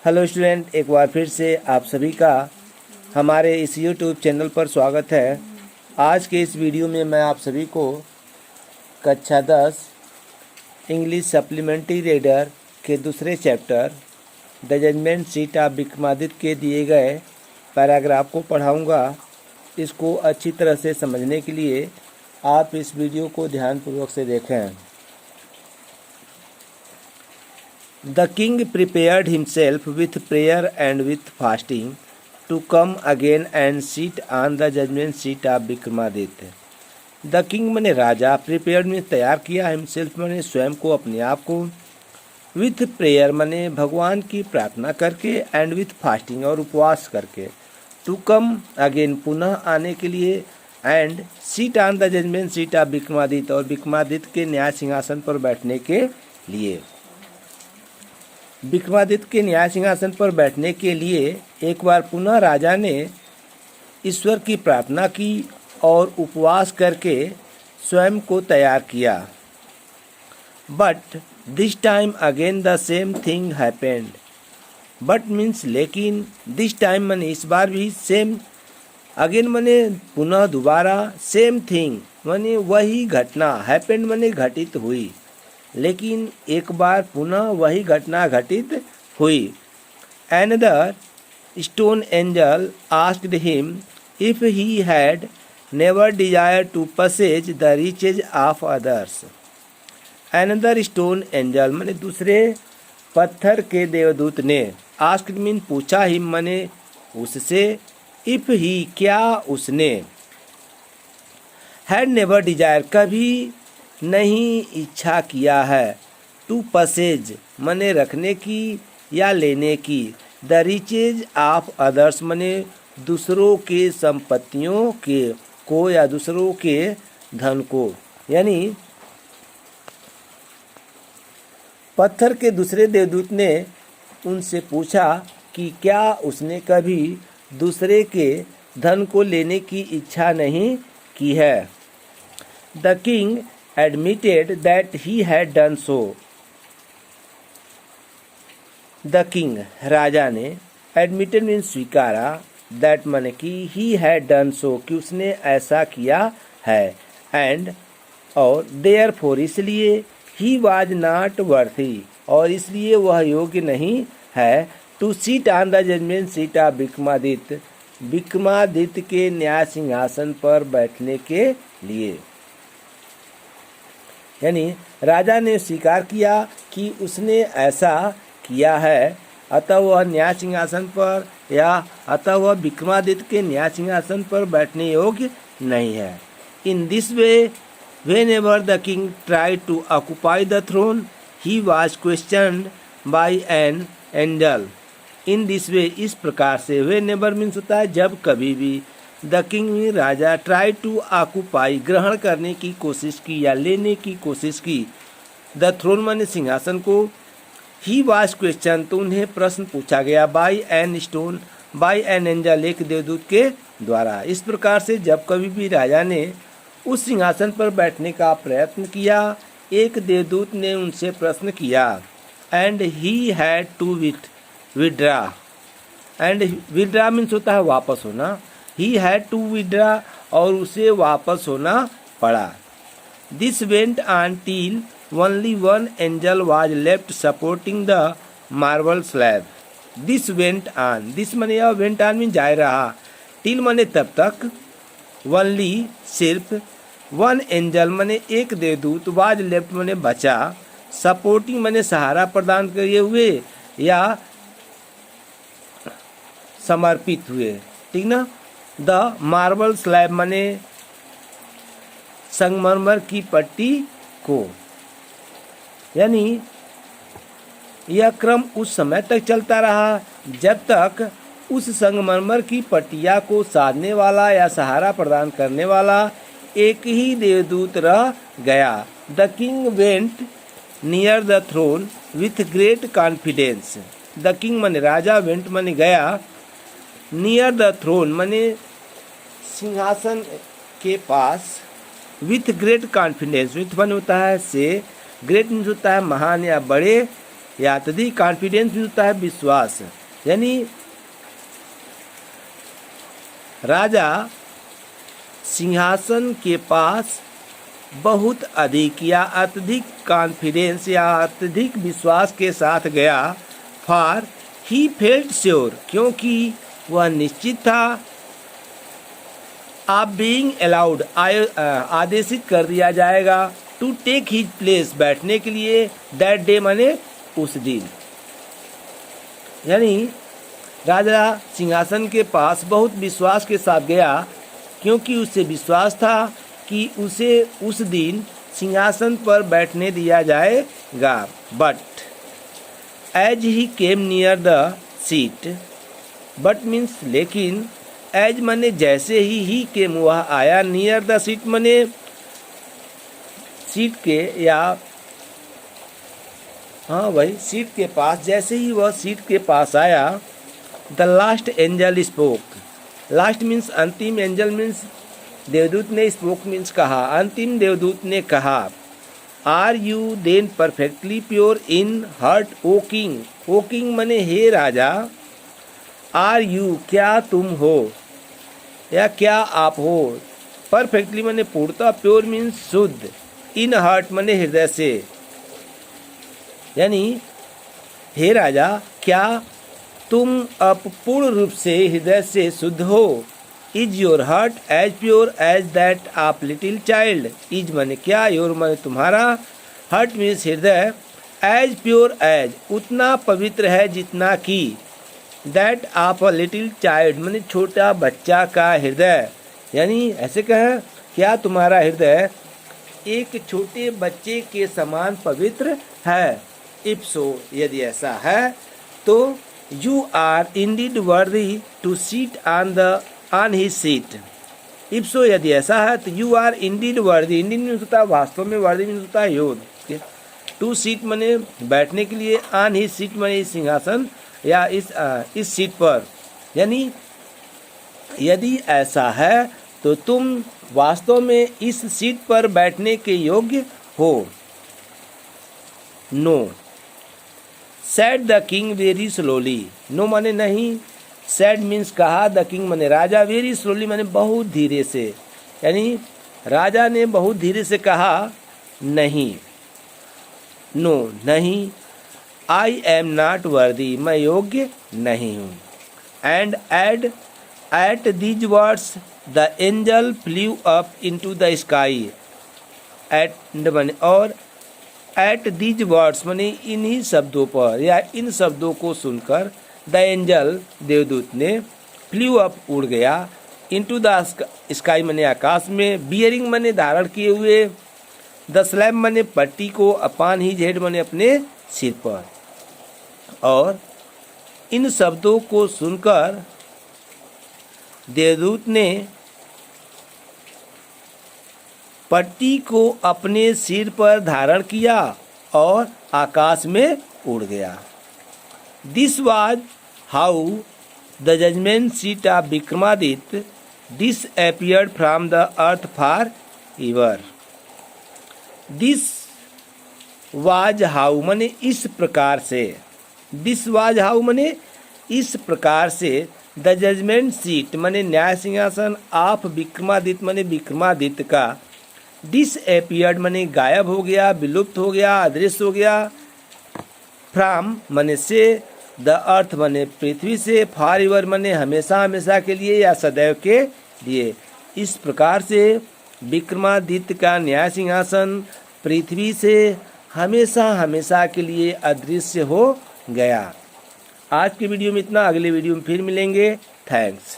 Hello student, एक बार फिर से आप सभी का हमारे इस यूट्यूब चैनल पर स्वागत है। आज के इस वीडियो में मैं आप सभी को कक्षा 10 इंग्लिश सप्लीमेंट्री रीडर के दूसरे chapter the judgement seat of Vikramaditya के दिए गए पैराग्राफ को पढ़ाऊंगा। इसको अच्छी तरह से समझने के लिए आप इस वीडियो को ध्यानपूर्वक से देखें। The king prepared himself with prayer and with fasting to come again and sit on the judgment seat of Vikramaditya. The king मने राजा, प्रिपेयर्ड में तैयार किया, हिमसेल्फ मने स्वयं को, अपने आप को, विथ प्रेयर मने भगवान की प्रार्थना करके, एंड विथ फास्टिंग और उपवास करके, टू कम अगेन पुनः आने के लिए, and seat on the judgement seat of Vikramaditya और विक्रमादित्य के न्याय सिंहासन पर बैठने के लिए। विक्रमादित्य के न्याय सिंहासन पर बैठने के लिए एक बार पुनः राजा ने ईश्वर की प्रार्थना की और उपवास करके स्वयं को तैयार किया। But this time again the same thing happened. But means लेकिन, दिस टाइम मने इस बार भी, सेम अगेन मने पुनः दोबारा, सेम थिंग मने वही घटना, हैपेंड मने घटित हुई, लेकिन एक बार पुनः वही घटना घटित हुई। Another stone angel asked him if he had never desired to possess the riches of others. Another stone angel माने दूसरे पत्थर के देवदूत ने, asked मीन पूछा, him माने उससे, if he क्या उसने, had never desired कभी नहीं इच्छा किया है, टू पसेज मने रखने की या लेने की, द रिचेज ऑफ अदर्स मने दूसरों के संपत्तियों के को या दूसरों के धन को। यानी पत्थर के दूसरे देवदूत ने उनसे पूछा कि क्या उसने कभी दूसरे के धन को लेने की इच्छा नहीं की है। The king admitted that he had done so. The king राजा ने, admitted means स्वीकारा, that माने कि he had done so कि उसने ऐसा किया है, and और therefore इसलिए, he was not worthy और इसलिए वह योग्य नहीं है, to sit on the judgment seat of Vikramaditya, Vikramaditya के न्याय सिंहासन पर बैठने के लिए। यानी राजा ने स्वीकार किया कि उसने ऐसा किया है, अतः वह न्याय सिंहासन पर या अतः वह विक्रमादित्य के न्याय सिंहासन पर बैठने योग्य नहीं है। In this way whenever the king tried to occupy the throne he was questioned by an angel. In this way इस प्रकार से, व्हेनेवर मीन्स होता है जब कभी भी, द किंग में राजा, ट्राई टू ऑक्युपाई ग्रहण करने की कोशिश की या लेने की कोशिश की, द थ्रोन माने सिंहासन को, ही वाज क्वेश्चन तो उन्हें प्रश्न पूछा गया, by an stone by an angel एक देवदूत के द्वारा। इस प्रकार से जब कभी भी राजा ने उस सिंहासन पर बैठने का प्रयत्न किया, एक देवदूत ने उनसे प्रश्न किया, and he had to withdraw. And withdraw means होता है वापस होना, ही हैड टू विड्रा और उसे वापस होना पड़ा। This went on till only one angel was left supporting the marble slab. This went on, this मने यह, वेंट ऑन मीन जाए रहा, टिल मने तब तक, ओनली सिर्फ, वन एंजल मने एक देवदूत, वाज लेफ्ट मने बचा, सपोर्टिंग मने सहारा प्रदान किए हुए या समर्पित हुए, ठीक ना। द मार्बल स्लैब मने संगमरमर की पट्टी को। यानी यह क्रम उस समय तक चलता रहा जब तक उस संगमरमर की पट्टिया को साधने वाला या सहारा प्रदान करने वाला एक ही देवदूत रह गया। The king went near the throne with great confidence. The king मने राजा, वेंट मने गया, नियर द थ्रोन मने सिंहासन के पास, with great confidence, with one होता है से, ग्रेट मीन्स होता है महान या बड़े, या अत्यधिक कॉन्फिडेंस भी होता है विश्वास, यानी राजा सिंहासन के पास बहुत अधिक या अत्यधिक कॉन्फिडेंस या अत्यधिक विश्वास के साथ गया। फॉर ही फेल्ट श्योर, क्योंकि वह निश्चित था। आप बीइंग अलाउड, आदेशित कर दिया जाएगा। टू टेक हिज प्लेस, बैठने के लिए। दैट डे माने उस दिन, यानी राजा सिंहासन के पास बहुत विश्वास के साथ गया, क्योंकि उसे विश्वास था कि उसे उस दिन सिंहासन पर बैठने दिया जाएगा। But as he came near the seat, but means लेकिन, एज मने जैसे ही केम वह आया, नियर द सीट मने सीट के या हाँ भाई सीट के पास, जैसे ही वह सीट के पास आया, the last angel spoke. Last means अंतिम, एंजल मीन्स देवदूत ने, स्पोक मीन्स कहा, अंतिम देवदूत ने कहा। Are you then perfectly pure in heart O king. O king मने हे राजा। आर यू क्या तुम हो या क्या आप हो। परफेक्टली मने पूर्णतः, प्योर मीन्स शुद्ध, इन हार्ट मने हृदय से, यानी हे राजा क्या तुम अब पूर्ण रूप से हृदय से शुद्ध हो। Is your heart as pure as that of little child. Is माने क्या, योर माने तुम्हारा, हार्ट मीन्स हृदय, एज प्योर एज उतना पवित्र है जितना कि, that of a little child माने छोटा बच्चा का हृदय, यानी ऐसे कहें क्या तुम्हारा हृदय एक छोटे बच्चे के समान पवित्र है। इफ सो, यदि ऐसा है तो, you are indeed worthy to seat on his seat. If so, यदि ऐसा है तो, you are indeed worthy, indeed means होता है वास्तव में, वर्दी मीन्स होता है योग्य। टू सीट मने बैठने के लिए, ऑन हिज सीट मने इस सिंहासन या इस सीट पर, यानी यदि ऐसा है तो तुम वास्तव में इस सीट पर बैठने के योग्य हो। No, said the king very slowly. No माने नहीं, सेड मीन्स कहा, द किंग माने राजा, वेरी स्लोली माने बहुत धीरे से, यानी राजा ने बहुत धीरे से कहा नहीं। नो नहीं, आई एम नॉट वर्दी, मैं योग्य नहीं हूँ। And at these words the angel flew up into the sky. At माने और, एट दीज वर्ड्स माने इन्हीं शब्दों पर या इन शब्दों को सुनकर, द एंजल देवदूत ने, फ्ल्यू अप उड़ गया, इनटू द स्काई माने आकाश में, बियरिंग माने धारण किए हुए, द स्लैब माने पट्टी को, अपान ही हेड माने अपने सिर पर। और इन शब्दों को सुनकर देवदूत ने पट्टी को अपने सिर पर धारण किया और आकाश में उड़ गया। This was how the judgement seat of Vikramaditya disappeared from the earth forever. This was how मने इस प्रकार से, दिस वाज हाउ मने इस प्रकार से, द जजमेंट सीट मने न्याय सिंहासन, ऑफ विक्रमादित्य मने विक्रमादित्य का, डिसअपियर्ड मने गायब हो गया, विलुप्त हो गया, अदृश्य हो गया, फ्रॉम मने से, द अर्थ मने पृथ्वी से, फॉर एवर मने हमेशा हमेशा के लिए या सदैव के लिए। इस प्रकार से विक्रमादित्य का न्याय सिंहासन पृथ्वी से हमेशा हमेशा के लिए अदृश्य हो गया। आज के वीडियो में इतना, अगले वीडियो में फिर मिलेंगे। थैंक्स।